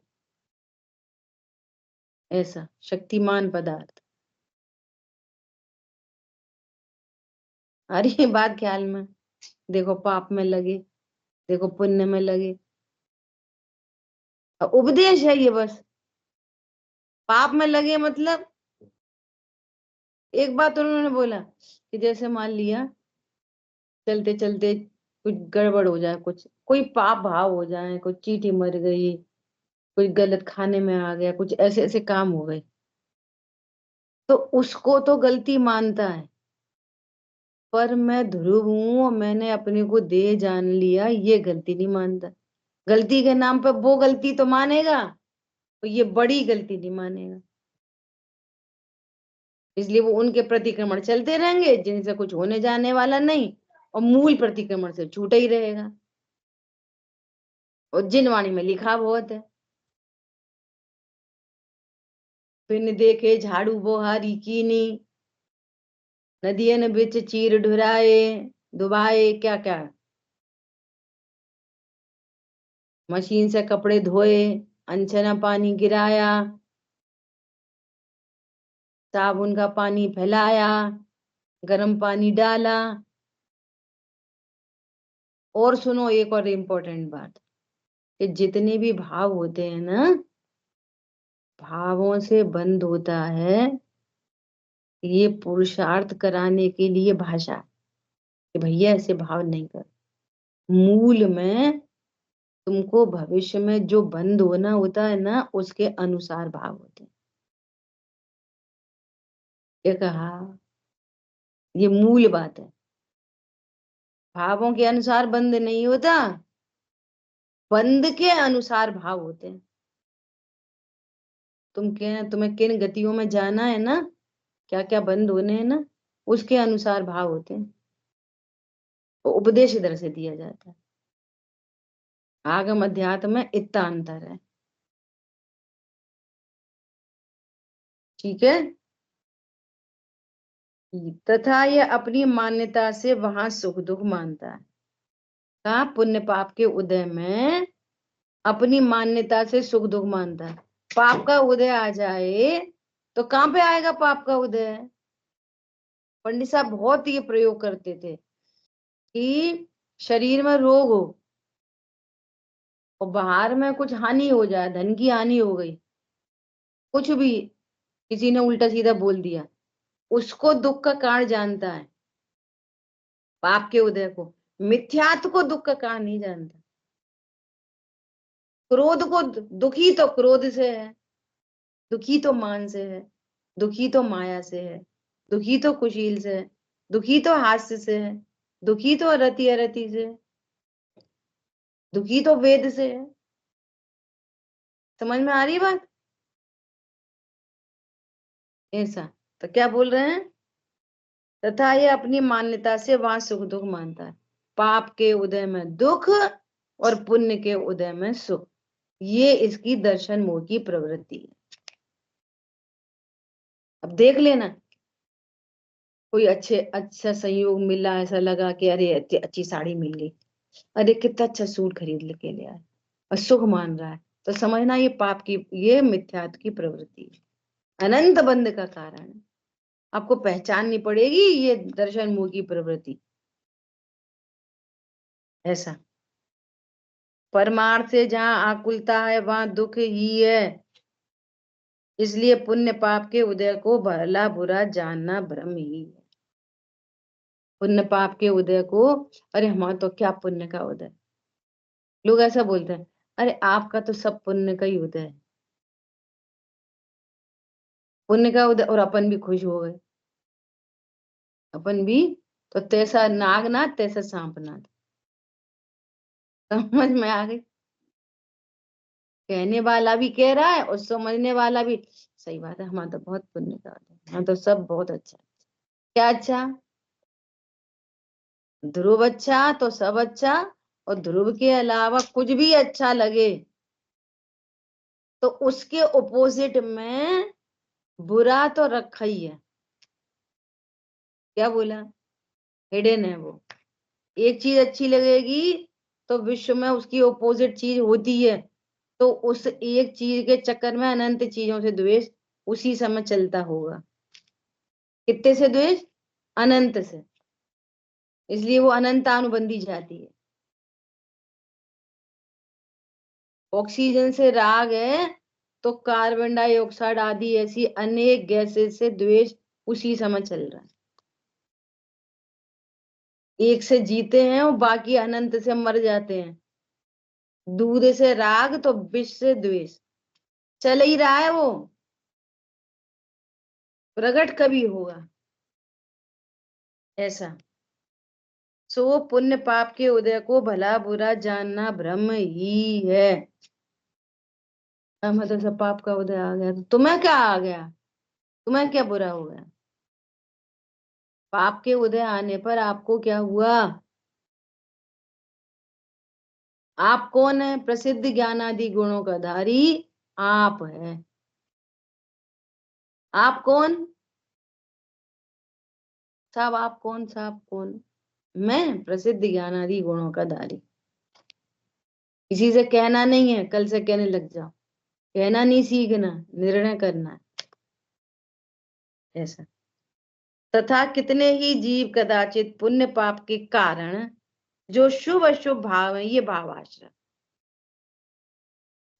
ऐसा शक्तिमान पदार्थ। अरे ये बात ख्याल में, देखो पाप में लगे, देखो पुण्य में लगे, उपदेश है ये बस। पाप में लगे मतलब, एक बात उन्होंने बोला कि जैसे मान लिया चलते चलते कुछ गड़बड़ हो जाए, कुछ कोई पाप भाव हो जाए, कुछ चींटी मर गई, कुछ गलत खाने में आ गया, कुछ ऐसे ऐसे काम हो गए, तो उसको तो गलती मानता है। पर मैं ध्रुव हूं और मैंने अपने को देह जान लिया, ये गलती नहीं मानता। गलती के नाम पे वो गलती तो मानेगा, और ये बड़ी गलती नहीं मानेगा। इसलिए वो उनके प्रतिक्रमण चलते रहेंगे जिनसे कुछ होने जाने वाला नहीं, और मूल प्रतिक्रमण से छूटा ही रहेगा। और जिनवाणी में लिखा बहुत है, बिन देखे झाड़ू बोहारी कीनी, नदियन बिच चीर ढुराए दुबाए, क्या क्या, मशीन से कपड़े धोए, अनछना पानी गिराया, साबुन का पानी फैलाया, गर्म पानी डाला। और सुनो एक और इम्पोर्टेंट बात, कि जितने भी भाव होते हैं ना, भावों से बंद होता है ये पुरुषार्थ कराने के लिए भाषा, कि भैया ऐसे भाव नहीं कर। मूल में तुमको भविष्य में जो बंद होना होता है ना, उसके अनुसार भाव होते हैं। ये कहा, ये मूल बात है। भावों के अनुसार बंद नहीं होता, बंद के अनुसार भाव होते हैं। तुम्हें किन गतियों में जाना है ना, क्या क्या बंद होने हैं ना, उसके अनुसार भाव होते हैं। वो उपदेश इधर से दिया जाता है। आगम अध्यात्म में इतना अंतर है। ठीक है। तथा यह अपनी मान्यता से वहां सुख दुख मानता है। कहा, पुण्य पाप के उदय में अपनी मान्यता से सुख दुख मानता है। पाप का उदय आ जाए तो कहां पे आएगा पाप का उदय? पंडित साहब बहुत ये प्रयोग करते थे कि शरीर में रोग हो और बाहर में कुछ हानि हो जाए, धन की हानि हो गई, कुछ भी, किसी ने उल्टा सीधा बोल दिया, उसको दुख का कारण जानता है, पाप के उदय को। मिथ्यात्व को दुख का कारण नहीं जानता। क्रोध को, दुखी तो क्रोध से है, दुखी तो मान से है, दुखी तो माया से है, दुखी तो कुशील से है, दुखी तो हास्य से है, दुखी तो रति अरति से है, दुखी तो वेद से है। समझ में आ रही बात? ऐसा तो क्या बोल रहे हैं? तथा ये अपनी मान्यता से वहां सुख दुख मानता है। पाप के उदय में दुख और पुण्य के उदय में सुख, ये इसकी दर्शन मोह की प्रवृत्ति है। अब देख लेना, कोई अच्छा संयोग मिला, ऐसा लगा कि अरे अच्छी साड़ी मिल गई, अरे कितना अच्छा सूट खरीद के ले आए, और सुख मान रहा है, तो समझना ये पाप की, ये मिथ्यात्व की प्रवृत्ति है, अनंत बंध का कारण है। आपको पहचाननी पड़ेगी ये दर्शन मोह की प्रवृत्ति। ऐसा परमार्थ से जहां आकुलता है वहां दुख ही है। इसलिए पुण्य पाप के उदय को भला बुरा जानना भ्रम ही है। पुण्य पाप के उदय को, अरे हमारा तो क्या पुण्य का उदय, लोग ऐसा बोलते हैं, अरे आपका तो सब पुण्य का ही उदय है, पुण्य का उदय, और अपन भी खुश हो गए। अपन भी, तो तैसा नागनाथ तैसा सांपनाथ। समझ में आ गई? कहने वाला भी कह रहा है और समझने वाला भी, सही बात है, हमारा तो बहुत पुण्य का उदय है, हाँ तो सब बहुत अच्छा। क्या अच्छा? ध्रुव अच्छा तो सब अच्छा, और ध्रुव के अलावा कुछ भी अच्छा लगे तो उसके ओपोजिट में बुरा तो रखा ही है। क्या बोला? हिडन है वो। एक चीज अच्छी लगेगी तो विश्व में उसकी ओपोजिट चीज होती है, तो उस एक चीज के चक्कर में अनंत चीजों से द्वेष उसी समय चलता होगा। कितने से द्वेष? अनंत से। इसलिए वो अनंतानुबंधी जाती है। ऑक्सीजन से राग है तो कार्बन डाइऑक्साइड आदि ऐसी अनेक गैसेस से द्वेष उसी समय चल रहा है। एक से जीते हैं और बाकी अनंत से मर जाते हैं। दूध से राग तो विष से द्वेष, चल ही रहा है वो, प्रकट कभी होगा ऐसा। सो पुण्य पाप के उदय को भला बुरा जानना भ्रम ही है। मतलब सब पाप का उदय आ गया तो तुम्हें क्या आ गया, तुम्हें क्या बुरा हो गया? पाप के उदय आने पर आपको क्या हुआ? आप कौन है? प्रसिद्ध ज्ञान आदि गुणों का धारी आप है। आप कौन? साहब आप कौन? साहब कौन? मैं प्रसिद्ध ज्ञान आदि गुणों का धारी। किसी से कहना नहीं है, कल से कहने लग जाओ। कहना नहीं सीखना, निर्णय करना है ऐसा। तथा कितने ही जीव कदाचित पुण्य पाप के कारण जो शुभ अशुभ भाव है, ये भावाश्रय,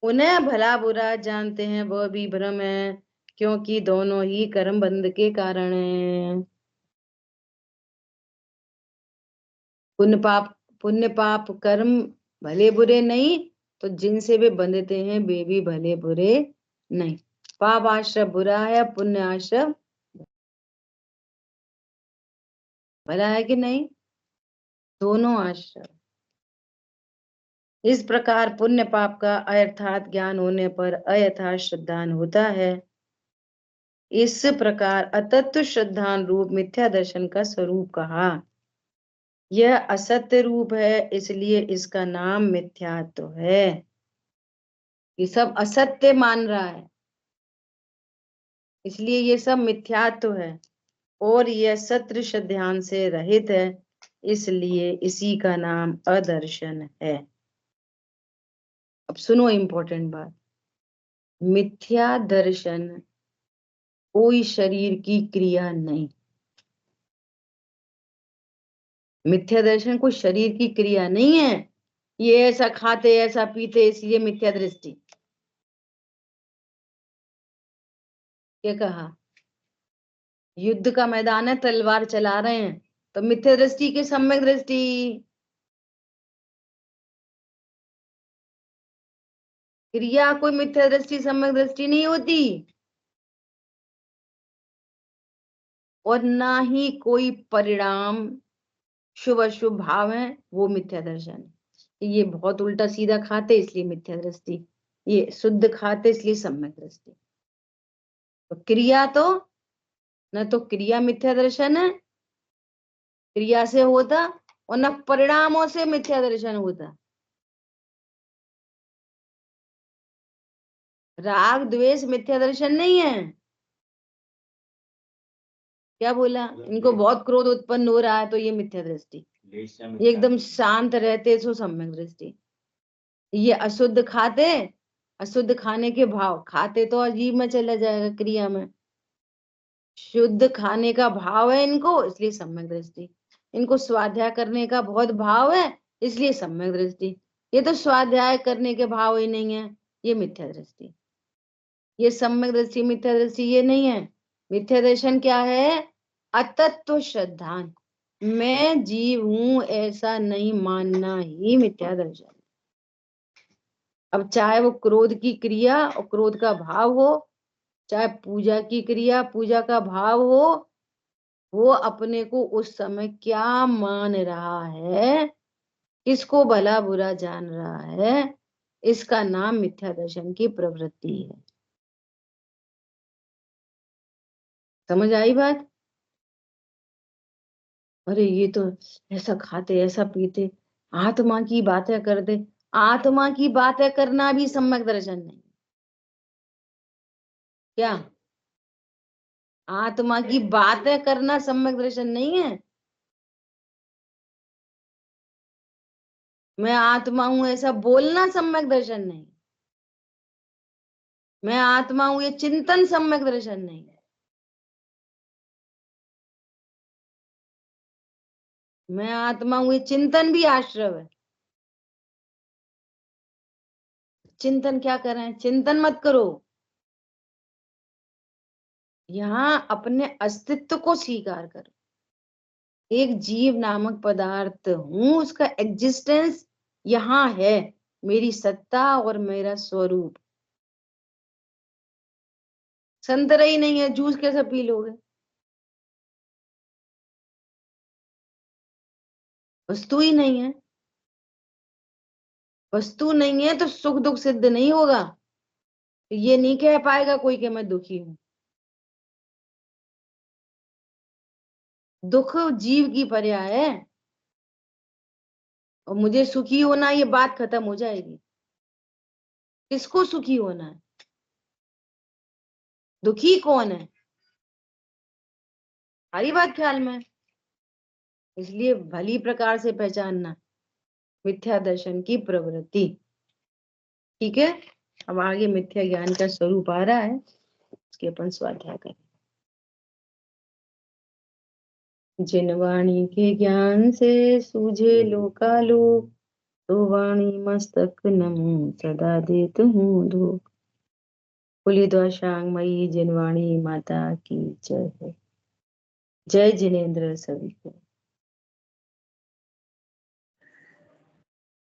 उन्हें भला बुरा जानते हैं, वह भी भ्रम है, क्योंकि दोनों ही कर्म बंध के कारण है। पुण्य पाप कर्म भले बुरे नहीं, तो जिनसे वे बंधते हैं वे भी भले बुरे नहीं। पाप आश्रय बुरा है, पुण्य आश्रय भला है कि नहीं? दोनों आश्रय। इस प्रकार पुण्य पाप का अयथार्थ ज्ञान होने पर अयथार्थ श्रद्धान होता है। इस प्रकार अतत्व श्रद्धान रूप मिथ्या दर्शन का स्वरूप कहा। यह असत्य रूप है, इसलिए इसका नाम मिथ्यात्व है। ये सब असत्य मान रहा है, इसलिए ये सब मिथ्यात्व है। और यह सदृश ध्यान से रहित है, इसलिए इसी का नाम अदर्शन है। अब सुनो इंपॉर्टेंट बात, मिथ्या दर्शन कोई शरीर की क्रिया नहीं। मिथ्या दर्शन कोई शरीर की क्रिया नहीं है। ये ऐसा खाते ऐसा पीते इसलिए मिथ्या दृष्टि। क्या कहा? युद्ध का मैदान है, तलवार चला रहे हैं, तो मिथ्या दृष्टि की सम्यक दृष्टि। क्रिया कोई मिथ्या दृष्टि सम्यक दृष्टि नहीं होती, और ना ही कोई परिणाम शुभ अशुभ भाव है वो मिथ्या दर्शन है। ये बहुत उल्टा सीधा खाते इसलिए मिथ्या दृष्टि, ये शुद्ध खाते इसलिए सम्यक दृष्टि। तो क्रिया तो न तो क्रिया मिथ्या दर्शन है, क्रिया से होता, और न परिणामों से मिथ्या दर्शन होता। राग द्वेष मिथ्या दर्शन नहीं है। क्या बोला? इनको बहुत क्रोध उत्पन्न हो रहा है तो ये मिथ्या दृष्टि। ये एकदम शांत रहते सो सम्यक दृष्टि। ये अशुद्ध खाते, अशुद्ध खाने के भाव, खाते तो अजीब में चला जाएगा क्रिया में, शुद्ध खाने का भाव है इनको इसलिए सम्यक दृष्टि। इनको स्वाध्याय करने का बहुत भाव है इसलिए सम्यक दृष्टि। ये तो स्वाध्याय करने के भाव ही नहीं है, ये मिथ्या दृष्टि। ये सम्यक दृष्टि मिथ्या दृष्टि ये नहीं है। मिथ्या दर्शन क्या है? अतत्व श्रद्धान, मैं जीव हूं ऐसा नहीं मानना ही मिथ्या दर्शन। अब चाहे वो क्रोध की क्रिया और क्रोध का भाव हो, चाहे पूजा की क्रिया पूजा का भाव हो, वो अपने को उस समय क्या मान रहा है, किसको भला बुरा जान रहा है, इसका नाम मिथ्या दर्शन की प्रवृत्ति है। समझ आई बात? अरे ये तो ऐसा खाते ऐसा पीते, आत्मा की बातें करते। आत्मा की बातें करना भी सम्यक दर्शन नहीं। क्या? आत्मा की बातें करना सम्यक दर्शन नहीं है? मैं आत्मा हूं ऐसा बोलना सम्यक दर्शन नहीं। मैं आत्मा हूं ये चिंतन सम्यक दर्शन नहीं है। मैं आत्मा हूं ये चिंतन भी आश्रव है। चिंतन क्या करें? चिंतन मत करो, यहाँ अपने अस्तित्व को स्वीकार करो। एक जीव नामक पदार्थ हूं, उसका एग्जिस्टेंस यहाँ है, मेरी सत्ता और मेरा स्वरूप। संतरा ही नहीं है, जूस कैसे पी लोगे? वस्तु ही नहीं है। वस्तु नहीं है तो सुख दुख सिद्ध नहीं होगा। ये नहीं कह पाएगा कोई कि मैं दुखी हूं। दुख जीव की पर्याय है, और मुझे सुखी होना, ये बात खत्म हो जाएगी। किसको सुखी होना है? दुखी कौन है? सारी बात ख्याल में है। इसलिए भली प्रकार से पहचानना मिथ्या दर्शन की प्रवृत्ति। ठीक है, अब आगे मिथ्या ज्ञान का स्वरूप आ रहा है, उसके अपन स्वाध्याय करें। जिन वाणी के ज्ञान से सूझे लोकालोक, तो वाणी मस्तक नमो सदा देत हूँ धूप। बोलिए द्वाशांगमयी जिनवाणी माता की जय है। जय जिनेन्द्र सभी को।